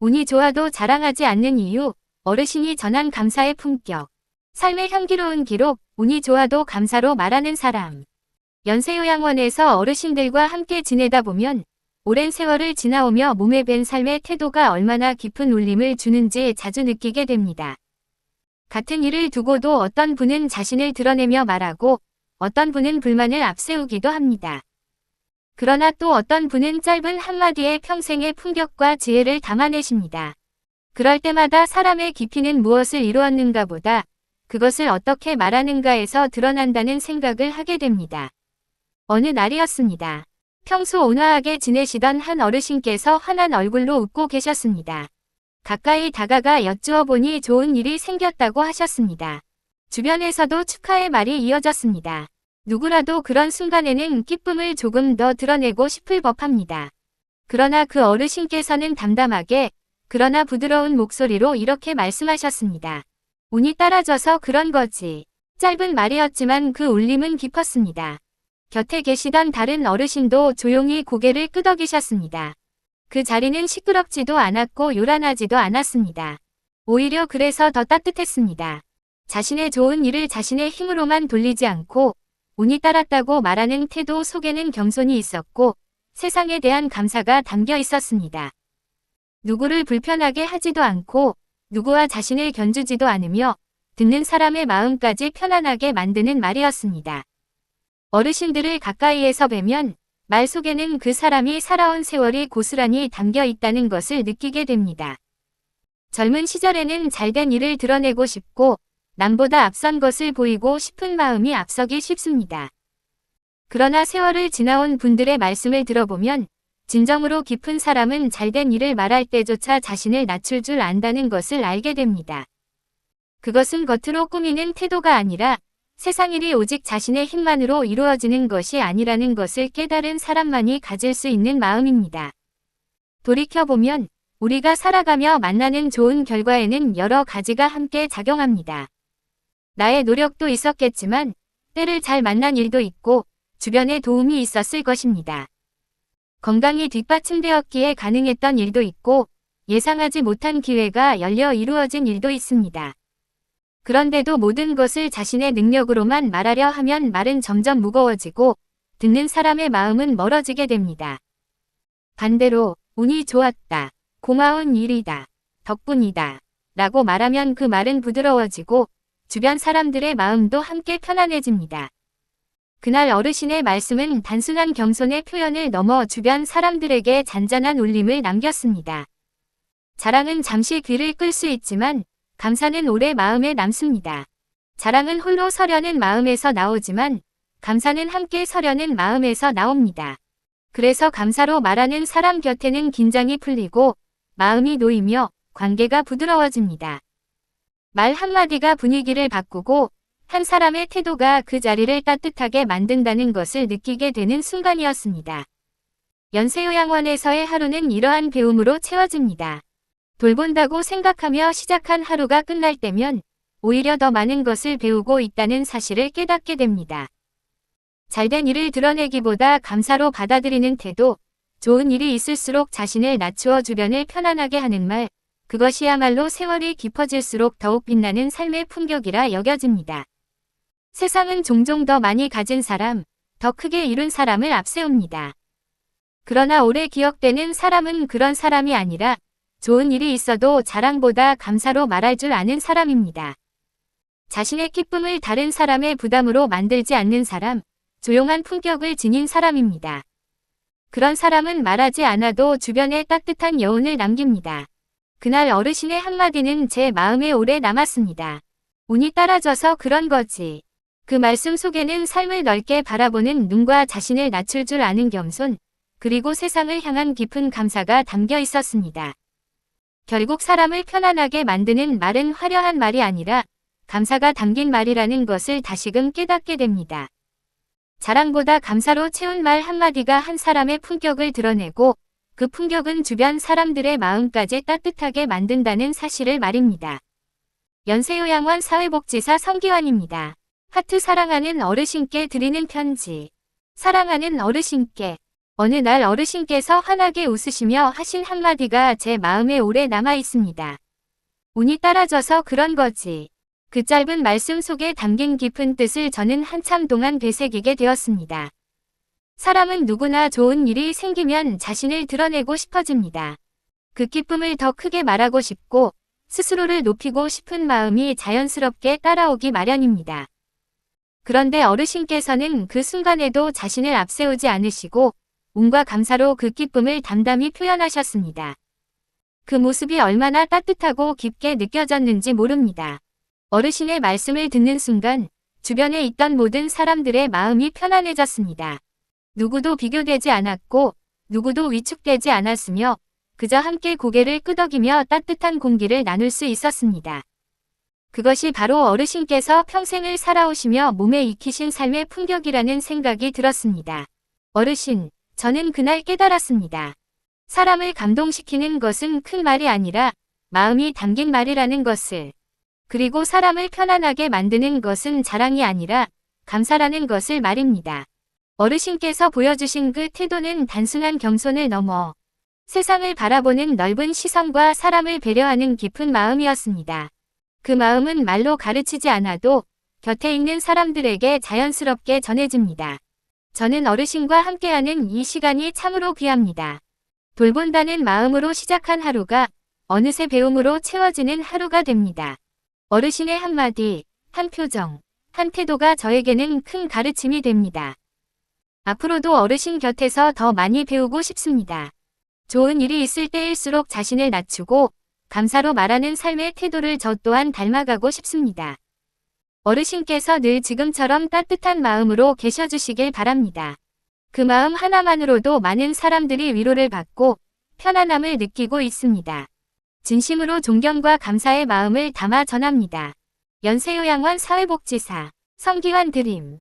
운이 좋아도 자랑하지 않는 이유, 어르신이 전한 감사의 품격. 삶의 향기로운 기록, 운이 좋아도 감사로 말하는 사람. 연세요양원에서 어르신들과 함께 지내다 보면 오랜 세월을 지나오며 몸에 밴 삶의 태도가 얼마나 깊은 울림을 주는지 자주 느끼게 됩니다. 같은 일을 두고도 어떤 분은 자신을 드러내며 말하고 어떤 분은 불만을 앞세우기도 합니다. 그러나 또 어떤 분은 짧은 한마디에 평생의 품격과 지혜를 담아내십니다. 그럴 때마다 사람의 깊이는 무엇을 이루었는가 보다 그것을 어떻게 말하는가에서 드러난다는 생각을 하게 됩니다. 어느 날이었습니다. 평소 온화하게 지내시던 한 어르신께서 환한 얼굴로 웃고 계셨습니다. 가까이 다가가 여쭈어 보니 좋은 일이 생겼다고 하셨습니다. 주변에서도 축하의 말이 이어졌습니다. 누구라도 그런 순간에는 기쁨을 조금 더 드러내고 싶을 법합니다. 그러나 그 어르신께서는 담담하게 그러나 부드러운 목소리로 이렇게 말씀하셨습니다. 운이 따라져서 그런 거지. 짧은 말이었지만 그 울림은 깊었습니다. 곁에 계시던 다른 어르신도 조용히 고개를 끄덕이셨습니다. 그 자리는 시끄럽지도 않았고 요란하지도 않았습니다. 오히려 그래서 더 따뜻했습니다. 자신의 좋은 일을 자신의 힘으로만 돌리지 않고 운이 따랐다고 말하는 태도 속에는 겸손이 있었고 세상에 대한 감사가 담겨 있었습니다. 누구를 불편하게 하지도 않고 누구와 자신을 견주지도 않으며 듣는 사람의 마음까지 편안하게 만드는 말이었습니다. 어르신들을 가까이에서 뵈면 말 속에는 그 사람이 살아온 세월이 고스란히 담겨 있다는 것을 느끼게 됩니다. 젊은 시절에는 잘된 일을 드러내고 싶고 남보다 앞선 것을 보이고 싶은 마음이 앞서기 쉽습니다. 그러나 세월을 지나온 분들의 말씀을 들어보면 진정으로 깊은 사람은 잘된 일을 말할 때조차 자신을 낮출 줄 안다는 것을 알게 됩니다. 그것은 겉으로 꾸미는 태도가 아니라 세상 일이 오직 자신의 힘만으로 이루어지는 것이 아니라는 것을 깨달은 사람만이 가질 수 있는 마음입니다. 돌이켜보면 우리가 살아가며 만나는 좋은 결과에는 여러 가지가 함께 작용합니다. 나의 노력도 있었겠지만 때를 잘 만난 일도 있고 주변에 도움이 있었을 것입니다. 건강이 뒷받침되었기에 가능했던 일도 있고 예상하지 못한 기회가 열려 이루어진 일도 있습니다. 그런데도 모든 것을 자신의 능력으로만 말하려 하면 말은 점점 무거워지고 듣는 사람의 마음은 멀어지게 됩니다. 반대로 운이 좋았다, 고마운 일이다, 덕분이다 라고 말하면 그 말은 부드러워지고 주변 사람들의 마음도 함께 편안해집니다. 그날 어르신의 말씀은 단순한 겸손의 표현을 넘어 주변 사람들에게 잔잔한 울림을 남겼습니다. 자랑은 잠시 귀를 끌 수 있지만 감사는 오래 마음에 남습니다. 자랑은 홀로 서려는 마음에서 나오지만 감사는 함께 서려는 마음에서 나옵니다. 그래서 감사로 말하는 사람 곁에는 긴장이 풀리고 마음이 놓이며 관계가 부드러워집니다. 말 한마디가 분위기를 바꾸고 한 사람의 태도가 그 자리를 따뜻하게 만든다는 것을 느끼게 되는 순간이었습니다. 연세요양원에서의 하루는 이러한 배움으로 채워집니다. 돌본다고 생각하며 시작한 하루가 끝날 때면 오히려 더 많은 것을 배우고 있다는 사실을 깨닫게 됩니다. 잘된 일을 드러내기보다 감사로 받아들이는 태도, 좋은 일이 있을수록 자신을 낮추어 주변을 편안하게 하는 말, 그것이야말로 세월이 깊어질수록 더욱 빛나는 삶의 품격이라 여겨집니다. 세상은 종종 더 많이 가진 사람, 더 크게 이룬 사람을 앞세웁니다. 그러나 오래 기억되는 사람은 그런 사람이 아니라 좋은 일이 있어도 자랑보다 감사로 말할 줄 아는 사람입니다. 자신의 기쁨을 다른 사람의 부담으로 만들지 않는 사람, 조용한 품격을 지닌 사람입니다. 그런 사람은 말하지 않아도 주변에 따뜻한 여운을 남깁니다. 그날 어르신의 한마디는 제 마음에 오래 남았습니다. 운이 따라져서 그런 거지. 그 말씀 속에는 삶을 넓게 바라보는 눈과 자신을 낮출 줄 아는 겸손, 그리고 세상을 향한 깊은 감사가 담겨 있었습니다. 결국 사람을 편안하게 만드는 말은 화려한 말이 아니라 감사가 담긴 말이라는 것을 다시금 깨닫게 됩니다. 자랑보다 감사로 채운 말 한마디가 한 사람의 품격을 드러내고 그 품격은 주변 사람들의 마음까지 따뜻하게 만든다는 사실을 말입니다. 연세요양원 사회복지사 성기환입니다. 하트 사랑하는 어르신께 드리는 편지. 사랑하는 어르신께 어느 날 어르신께서 환하게 웃으시며 하신 한마디가 제 마음에 오래 남아 있습니다. 운이 따라줘서 그런 거지. 그 짧은 말씀 속에 담긴 깊은 뜻을 저는 한참 동안 되새기게 되었습니다. 사람은 누구나 좋은 일이 생기면 자신을 드러내고 싶어집니다. 그 기쁨을 더 크게 말하고 싶고 스스로를 높이고 싶은 마음이 자연스럽게 따라오기 마련입니다. 그런데 어르신께서는 그 순간에도 자신을 앞세우지 않으시고 운과 감사로 그 기쁨을 담담히 표현하셨습니다. 그 모습이 얼마나 따뜻하고 깊게 느껴졌는지 모릅니다. 어르신의 말씀을 듣는 순간 주변에 있던 모든 사람들의 마음이 편안해졌습니다. 누구도 비교되지 않았고 누구도 위축되지 않았으며 그저 함께 고개를 끄덕이며 따뜻한 공기를 나눌 수 있었습니다. 그것이 바로 어르신께서 평생을 살아오시며 몸에 익히신 삶의 품격이라는 생각이 들었습니다. 어르신, 저는 그날 깨달았습니다. 사람을 감동시키는 것은 큰 말이 아니라 마음이 담긴 말이라는 것을. 그리고 사람을 편안하게 만드는 것은 자랑이 아니라 감사라는 것을 말입니다. 어르신께서 보여주신 그 태도는 단순한 겸손을 넘어 세상을 바라보는 넓은 시선과 사람을 배려하는 깊은 마음이었습니다. 그 마음은 말로 가르치지 않아도 곁에 있는 사람들에게 자연스럽게 전해집니다. 저는 어르신과 함께하는 이 시간이 참으로 귀합니다. 돌본다는 마음으로 시작한 하루가 어느새 배움으로 채워지는 하루가 됩니다. 어르신의 한마디, 한 표정, 한 태도가 저에게는 큰 가르침이 됩니다. 앞으로도 어르신 곁에서 더 많이 배우고 싶습니다. 좋은 일이 있을 때일수록 자신을 낮추고 감사로 말하는 삶의 태도를 저 또한 닮아가고 싶습니다. 어르신께서 늘 지금처럼 따뜻한 마음으로 계셔주시길 바랍니다. 그 마음 하나만으로도 많은 사람들이 위로를 받고 편안함을 느끼고 있습니다. 진심으로 존경과 감사의 마음을 담아 전합니다. 연세요양원 사회복지사 성기환 드림